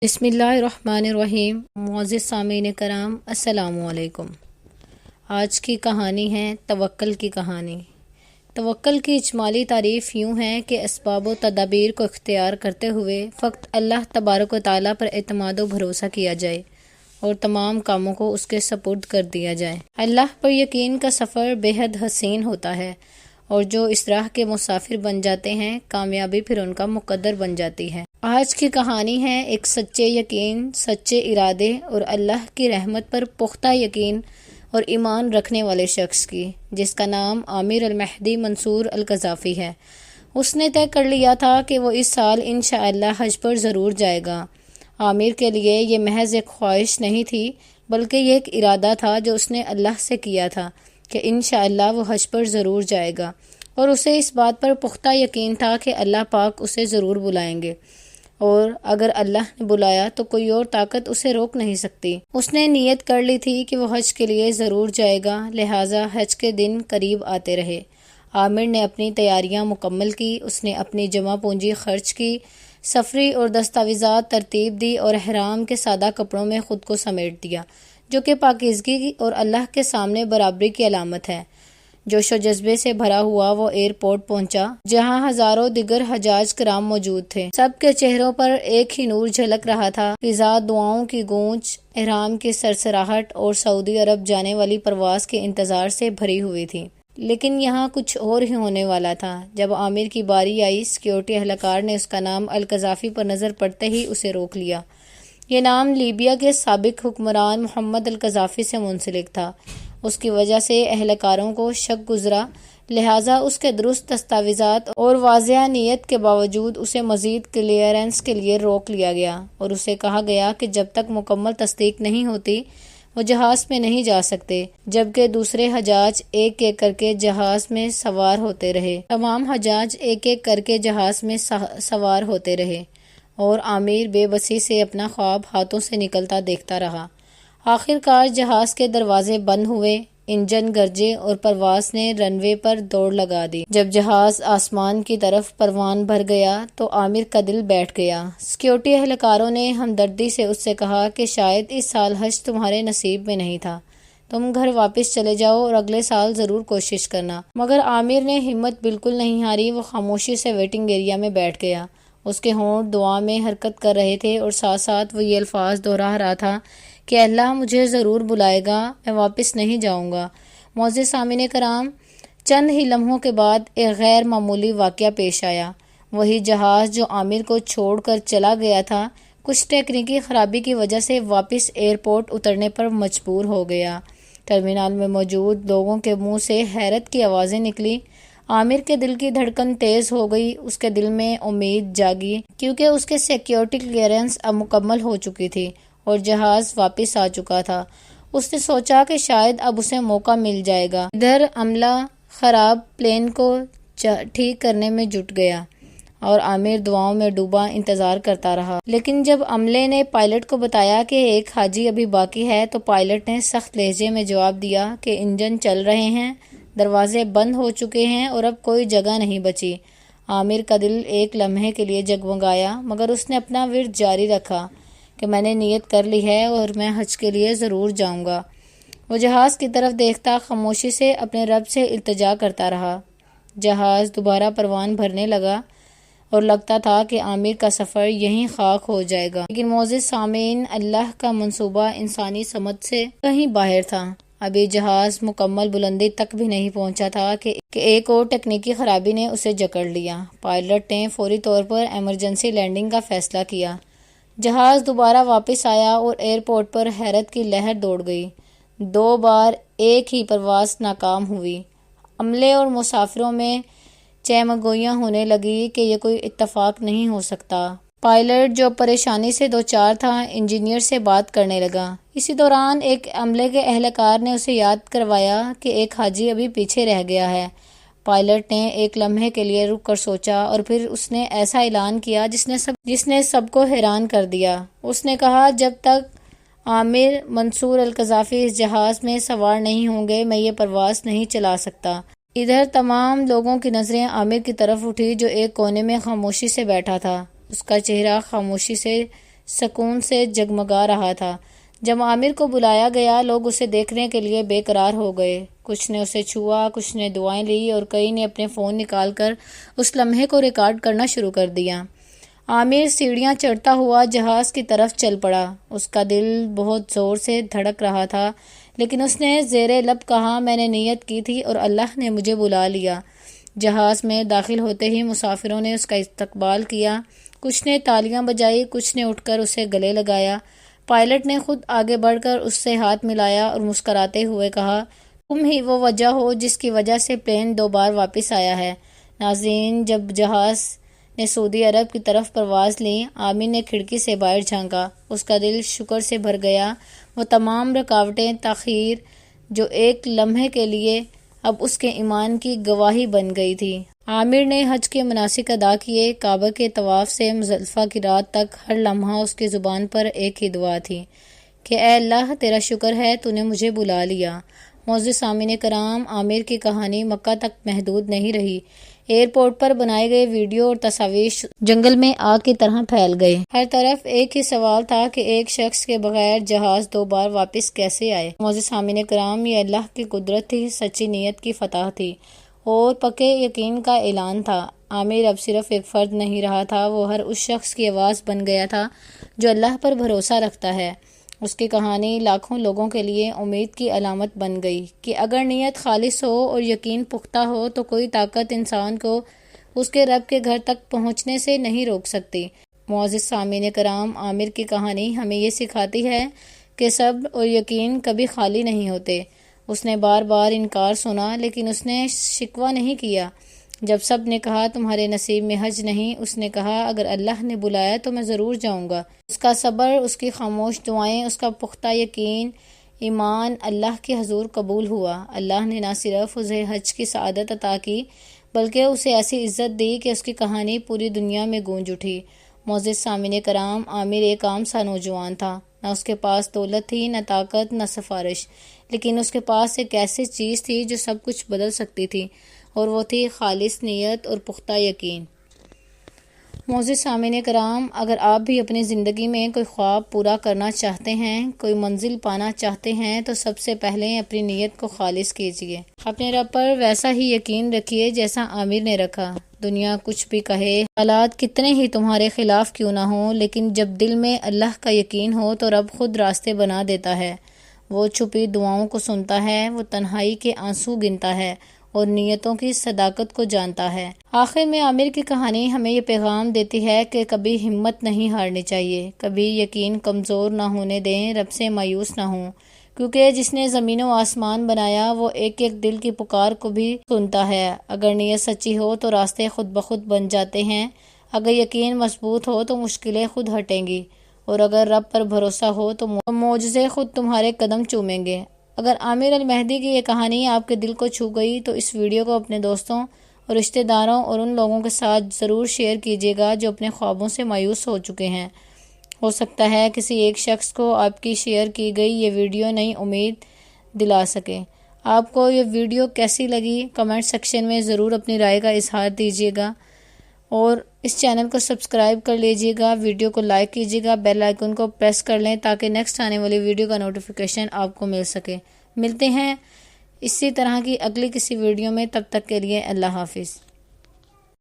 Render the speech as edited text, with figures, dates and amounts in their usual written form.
بسم اللہ الرحمن الرحیم۔ معزز سامعین کرام، السلام علیکم۔ آج کی کہانی ہے توکل کی کہانی۔ توکل کی اجمالی تعریف یوں ہے کہ اسباب و تدابیر کو اختیار کرتے ہوئے فقط اللہ تبارک و تعالیٰ پر اعتماد و بھروسہ کیا جائے اور تمام کاموں کو اس کے سپرد کر دیا جائے۔ اللہ پر یقین کا سفر بے حد حسین ہوتا ہے، اور جو اس راہ کے مسافر بن جاتے ہیں، کامیابی پھر ان کا مقدر بن جاتی ہے۔ آج کی کہانی ہے ایک سچے یقین، سچے ارادے اور اللہ کی رحمت پر پختہ یقین اور ایمان رکھنے والے شخص کی، جس کا نام عامر المہدی منصور القذافی ہے۔ اس نے طے کر لیا تھا کہ وہ اس سال انشاءاللہ حج پر ضرور جائے گا۔ عامر کے لیے یہ محض ایک خواہش نہیں تھی، بلکہ یہ ایک ارادہ تھا جو اس نے اللہ سے کیا تھا کہ انشاءاللہ وہ حج پر ضرور جائے گا، اور اسے اس بات پر پختہ یقین تھا کہ اللہ پاک اسے ضرور بلائیں گے، اور اگر اللہ نے بلایا تو کوئی اور طاقت اسے روک نہیں سکتی۔ اس نے نیت کر لی تھی کہ وہ حج کے لیے ضرور جائے گا، لہٰذا حج کے دن قریب آتے رہے۔ عامر نے اپنی تیاریاں مکمل کی، اس نے اپنی جمع پونجی خرچ کی، سفری اور دستاویزات ترتیب دی اور احرام کے سادہ کپڑوں میں خود کو سمیٹ دیا، جو کہ پاکیزگی اور اللہ کے سامنے برابری کی علامت ہے۔ جوش و جذبے سے بھرا ہوا وہ ایئرپورٹ پہنچا، جہاں ہزاروں دیگر حجاج کرام موجود تھے۔ سب کے چہروں پر ایک ہی نور جھلک رہا تھا، فضا دعاؤں کی گونج، احرام کی سرسراہٹ اور سعودی عرب جانے والی پرواز کے انتظار سے بھری ہوئی تھی۔ لیکن یہاں کچھ اور ہی ہونے والا تھا۔ جب عامر کی باری آئی، سیکیورٹی اہلکار نے اس کا نام القذافی پر نظر پڑتے ہی اسے روک لیا۔ یہ نام لیبیا کے سابق حکمران محمد القذافی سے منسلک تھا۔ اس کی وجہ سے اہلکاروں کو شک گزرا، لہٰذا اس کے درست دستاویزات اور واضح نیت کے باوجود اسے مزید کلیئرنس کے لیے روک لیا گیا، اور اسے کہا گیا کہ جب تک مکمل تصدیق نہیں ہوتی وہ جہاز میں نہیں جا سکتے، جبکہ دوسرے حجاج ایک ایک کر کے جہاز میں سوار ہوتے رہے۔ تمام حجاج ایک ایک کر کے جہاز میں سوار ہوتے رہے، اور عامر بے بسی سے اپنا خواب ہاتھوں سے نکلتا دیکھتا رہا۔ آخر کار جہاز کے دروازے بند ہوئے، انجن گرجے اور پرواز نے رن وے پر دوڑ لگا دی۔ جب جہاز آسمان کی طرف پروان بھر گیا تو عامر کا دل بیٹھ گیا۔ سیکیورٹی اہلکاروں نے ہمدردی سے اس سے کہا کہ شاید اس سال حج تمہارے نصیب میں نہیں تھا، تم گھر واپس چلے جاؤ اور اگلے سال ضرور کوشش کرنا۔ مگر عامر نے ہمت بالکل نہیں ہاری، وہ خاموشی سے ویٹنگ ایریا میں بیٹھ گیا۔ اس کے ہونٹ دعا میں حرکت کر رہے تھے، اور ساتھ ساتھ وہ یہ الفاظ دہرا رہا تھا کہ اللہ مجھے ضرور بلائے گا، میں واپس نہیں جاؤں گا۔ معزز سامعین کرام، چند ہی لمحوں کے بعد ایک غیر معمولی واقعہ پیش آیا۔ وہی جہاز جو عامر کو چھوڑ کر چلا گیا تھا، کچھ تکنیکی خرابی کی وجہ سے واپس ایئرپورٹ اترنے پر مجبور ہو گیا۔ ٹرمینل میں موجود لوگوں کے منہ سے حیرت کی آوازیں نکلی۔ عامر کے دل کی دھڑکن تیز ہو گئی، اس کے دل میں امید جاگی، کیونکہ اس کے سیکیورٹی کلیئرنس اب مکمل ہو چکی تھی اور جہاز واپس آ چکا تھا۔ اس نے سوچا کہ شاید اب اسے موقع مل جائے گا۔ ادھر عملہ خراب پلین کو ٹھیک کرنے میں جٹ گیا، اور عامر دعاؤں میں ڈوبا انتظار کرتا رہا۔ لیکن جب عملے نے پائلٹ کو بتایا کہ ایک حاجی ابھی باقی ہے، تو پائلٹ نے سخت لہجے میں جواب دیا کہ انجن چل رہے ہیں، دروازے بند ہو چکے ہیں اور اب کوئی جگہ نہیں بچی۔ عامر کا دل ایک لمحے کے لیے جگمگایا، مگر اس نے اپنا ورد جاری رکھا کہ میں نے نیت کر لی ہے اور میں حج کے لیے ضرور جاؤں گا۔ وہ جہاز کی طرف دیکھتا خاموشی سے اپنے رب سے التجا کرتا رہا۔ جہاز دوبارہ پروان بھرنے لگا، اور لگتا تھا کہ عامر کا سفر یہیں خاک ہو جائے گا۔ لیکن معزز سامعین، اللہ کا منصوبہ انسانی سمجھ سے کہیں باہر تھا۔ ابھی جہاز مکمل بلندی تک بھی نہیں پہنچا تھا کہ ایک اور تکنیکی خرابی نے اسے جکڑ لیا۔ پائلٹ نے فوری طور پر ایمرجنسی لینڈنگ کا فیصلہ کیا۔ جہاز دوبارہ واپس آیا اور ایئرپورٹ پر حیرت کی لہر دوڑ گئی۔ 2 بار ایک ہی پرواز ناکام ہوئی۔ عملے اور مسافروں میں چہمگوئیاں ہونے لگی کہ یہ کوئی اتفاق نہیں ہو سکتا۔ پائلٹ جو پریشانی سے دوچار تھا، انجینئر سے بات کرنے لگا۔ اسی دوران ایک عملے کے اہلکار نے اسے یاد کروایا کہ ایک حاجی ابھی پیچھے رہ گیا ہے۔ پائلٹ نے ایک لمحے کے لیے رک کر سوچا، اور پھر اس نے ایسا اعلان کیا جس نے سب کو حیران کر دیا۔ اس نے کہا، جب تک عامر منصور القذافی اس جہاز میں سوار نہیں ہوں گے، میں یہ پرواز نہیں چلا سکتا۔ ادھر تمام لوگوں کی نظریں عامر کی طرف اٹھی، جو ایک کونے میں خاموشی سے بیٹھا تھا۔ اس کا چہرہ خاموشی سے سکون سے جگمگا رہا تھا۔ جب عامر کو بلایا گیا، لوگ اسے دیکھنے کے لیے بے قرار ہو گئے۔ کچھ نے اسے چھوا، کچھ نے دعائیں لی اور کئی نے اپنے فون نکال کر اس لمحے کو ریکارڈ کرنا شروع کر دیا۔ عامر سیڑھیاں چڑھتا ہوا جہاز کی طرف چل پڑا۔ اس کا دل بہت زور سے دھڑک رہا تھا، لیکن اس نے زیر لب کہا، میں نے نیت کی تھی اور اللہ نے مجھے بلا لیا۔ جہاز میں داخل ہوتے ہی مسافروں نے اس کا استقبال کیا۔ کچھ نے تالیاں بجائی، کچھ نے اٹھ کر اسے گلے لگایا۔ پائلٹ نے خود آگے بڑھ کر اس سے ہاتھ ملایا اور مسکراتے ہوئے کہا، تم ہی وہ وجہ ہو جس کی وجہ سے پلین 2 بار واپس آیا ہے۔ ناظرین، جب جہاز نے سعودی عرب کی طرف پرواز لی، عامر نے کھڑکی سے باہر جھانکا۔ اس کا دل شکر سے بھر گیا۔ وہ تمام رکاوٹیں، تاخیر جو ایک لمحے کے لیے اب اس کے ایمان کی گواہی بن گئی تھی۔ عامر نے حج کے مناسک ادا کیے۔ کعبہ کے طواف سے مزدلفہ کی رات تک ہر لمحہ اس کی زبان پر ایک ہی دعا تھی کہ اے اللہ، تیرا شکر ہے تو نے مجھے بلا لیا۔ معزز سامعین کرام، عامر کی کہانی مکہ تک محدود نہیں رہی۔ ایئرپورٹ پر بنائے گئے ویڈیو اور تصاویر جنگل میں آگ کی طرح پھیل گئے۔ ہر طرف ایک ہی سوال تھا کہ ایک شخص کے بغیر جہاز 2 بار واپس کیسے آئے؟ معزز سامعین کرام، یہ اللہ کی قدرت تھی، سچی نیت کی فتح تھی اور پکے یقین کا اعلان تھا۔ عامر اب صرف ایک فرد نہیں رہا تھا، وہ ہر اس شخص کی آواز بن گیا تھا جو اللہ پر بھروسہ رکھتا ہے۔ اس کی کہانی لاکھوں لوگوں کے لیے امید کی علامت بن گئی کہ اگر نیت خالص ہو اور یقین پختہ ہو تو کوئی طاقت انسان کو اس کے رب کے گھر تک پہنچنے سے نہیں روک سکتی۔ معزز سامعین کرام، عامر کی کہانی ہمیں یہ سکھاتی ہے کہ صبر اور یقین کبھی خالی نہیں ہوتے۔ اس نے بار بار انکار سنا، لیکن اس نے شکوہ نہیں کیا۔ جب سب نے کہا تمہارے نصیب میں حج نہیں، اس نے کہا اگر اللہ نے بلایا تو میں ضرور جاؤں گا۔ اس کا صبر، اس کی خاموش دعائیں، اس کا پختہ یقین، ایمان اللہ کے حضور قبول ہوا۔ اللہ نے نہ صرف اسے حج کی سعادت عطا کی بلکہ اسے ایسی عزت دی کہ اس کی کہانی پوری دنیا میں گونج اٹھی۔ معزز سامعین کرام، عامر ایک عام سا نوجوان تھا۔ نہ اس کے پاس دولت تھی، نہ طاقت، نہ سفارش، لیکن اس کے پاس ایک ایسی چیز تھی جو سب کچھ بدل سکتی تھی، اور وہ تھی خالص نیت اور پختہ یقین۔ معزز سامعین کرام، اگر آپ بھی اپنی زندگی میں کوئی خواب پورا کرنا چاہتے ہیں، کوئی منزل پانا چاہتے ہیں، تو سب سے پہلے اپنی نیت کو خالص کیجیے۔ اپنے رب پر ویسا ہی یقین رکھیے جیسا عامر نے رکھا۔ دنیا کچھ بھی کہے، حالات کتنے ہی تمہارے خلاف کیوں نہ ہوں، لیکن جب دل میں اللہ کا یقین ہو تو رب خود راستے بنا دیتا ہے۔ وہ چھپی دعاؤں کو سنتا ہے، وہ تنہائی کے آنسو گنتا ہے اور نیتوں کی صداقت کو جانتا ہے۔ آخر میں عامر کی کہانی ہمیں یہ پیغام دیتی ہے کہ کبھی ہمت نہیں ہارنی چاہیے، کبھی یقین کمزور نہ ہونے دیں، رب سے مایوس نہ ہوں، کیونکہ جس نے زمین و آسمان بنایا وہ ایک ایک دل کی پکار کو بھی سنتا ہے۔ اگر نیت سچی ہو تو راستے خود بخود بن جاتے ہیں، اگر یقین مضبوط ہو تو مشکلیں خود ہٹیں گی، اور اگر رب پر بھروسہ ہو تو معجزے خود تمہارے قدم چومیں گے۔ اگر عامر المہدی کی یہ کہانی آپ کے دل کو چھو گئی تو اس ویڈیو کو اپنے دوستوں اور رشتہ داروں اور ان لوگوں کے ساتھ ضرور شیئر کیجیے گا جو اپنے خوابوں سے مایوس ہو چکے ہیں۔ ہو سکتا ہے کسی ایک شخص کو آپ کی شیئر کی گئی یہ ویڈیو نئی امید دلا سکے۔ آپ کو یہ ویڈیو کیسی لگی؟ کمنٹ سیکشن میں ضرور اپنی رائے کا اظہار دیجیے گا، اور اس چینل کو سبسکرائب کر لیجیے گا، ویڈیو کو لائک کیجیے گا، بیل آئیکن کو پریس کر لیں تاکہ نیکسٹ آنے والی ویڈیو کا نوٹیفیکیشن آپ کو مل سکے۔ ملتے ہیں اسی طرح کی اگلی کسی ویڈیو میں، تب تک کے لیے اللہ حافظ۔